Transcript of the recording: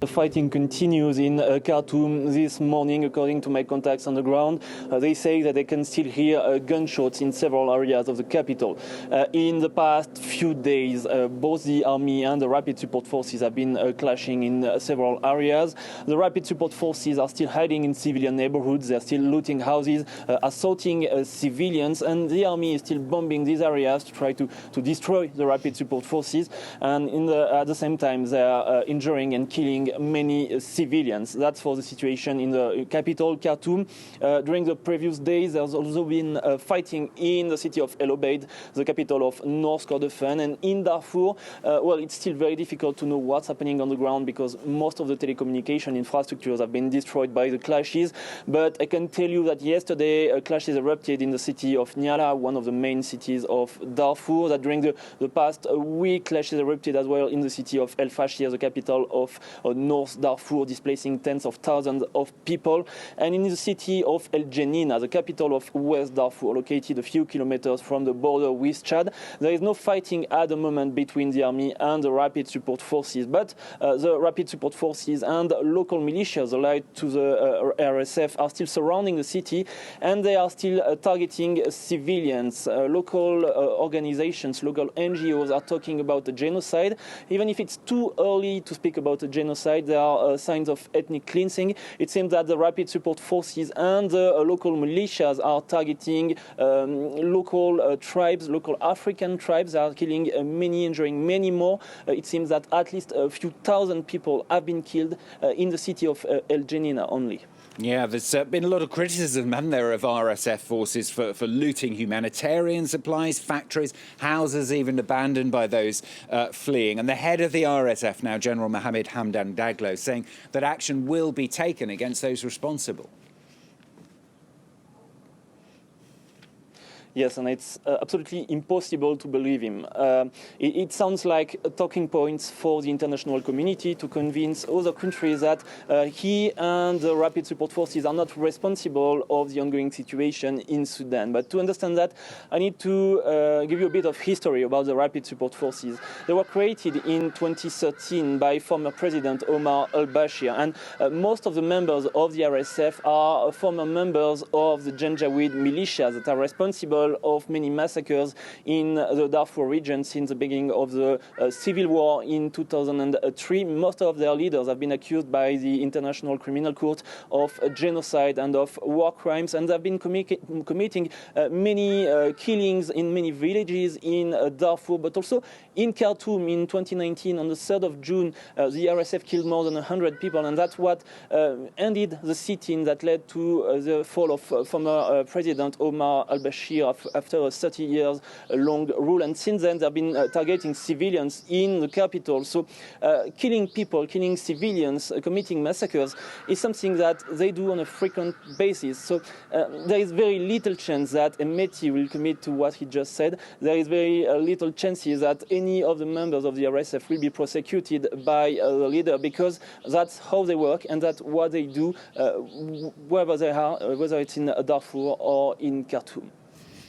The fighting continues in Khartoum this morning, according to my contacts on the ground. They say that they can still hear gunshots in several areas of the capital. In the past few days, both the army and the rapid support forces have been clashing in several areas. The rapid support forces are still hiding in civilian neighborhoods. They're still looting houses, assaulting civilians, and the army is still bombing these areas to try to destroy the rapid support forces. And at the same time, they are injuring and killing many civilians. That's for the situation in the capital, Khartoum. During the previous days, there's also been fighting in the city of El Obeid, the capital of North Kordofan. And in Darfur, well, it's still very difficult to know what's happening on the ground because most of the telecommunication infrastructures have been destroyed by the clashes. But I can tell you that yesterday, clashes erupted in the city of Nyala, one of the main cities of Darfur. That during the past week, clashes erupted as well in the city of El Fashir, the capital of North Darfur, displacing tens of thousands of people. And in the city of Al-Junaynah, the capital of West Darfur, located a few kilometers from the border with Chad, there is no fighting at the moment between the army and the rapid support forces. But the rapid support forces and local militias allied to the RSF are still surrounding the city, and they are still targeting civilians. Local organizations, local NGOs are talking about a genocide. Even if it's too early to speak about a genocide, there are signs of ethnic cleansing. It seems that the rapid support forces and the local militias are targeting local tribes, local African tribes. They are killing many, injuring many more. It seems that at least a few thousand people have been killed in the city of El-Junaynah only. Yeah, there's been a lot of criticism, hasn't there, of RSF forces for looting humanitarian supplies, factories, houses even abandoned by those fleeing. And the head of the RSF now, General Mohammed Hamdan Daglo, saying that action will be taken against those responsible. Yes, and it's absolutely impossible to believe him. It sounds like talking points for the international community to convince other countries that he and the rapid support forces are not responsible of the ongoing situation in Sudan. But to understand that, I need to give you a bit of history about the rapid support forces. They were created in 2013 by former President Omar al-Bashir, and most of the members of the RSF are former members of the Janjaweed militias that are responsible of many massacres in the Darfur region since the beginning of the civil war in 2003. Most of their leaders have been accused by the International Criminal Court of genocide and of war crimes, and they've been committing many killings in many villages in Darfur, but also in Khartoum in 2019. On the 3rd of June, the RSF killed more than 100 people, and that's what ended the sit-in that led to the fall of former President Omar al-Bashir after a 30 years long rule. And since then, they've been targeting civilians in the capital. So killing people, killing civilians, committing massacres is something that they do on a frequent basis. So there is very little chance that Emeti will commit to what he just said. There is very little chances that any of the members of the RSF will be prosecuted by the leader, because that's how they work and that's what they do wherever they are, whether it's in Darfur or in Khartoum.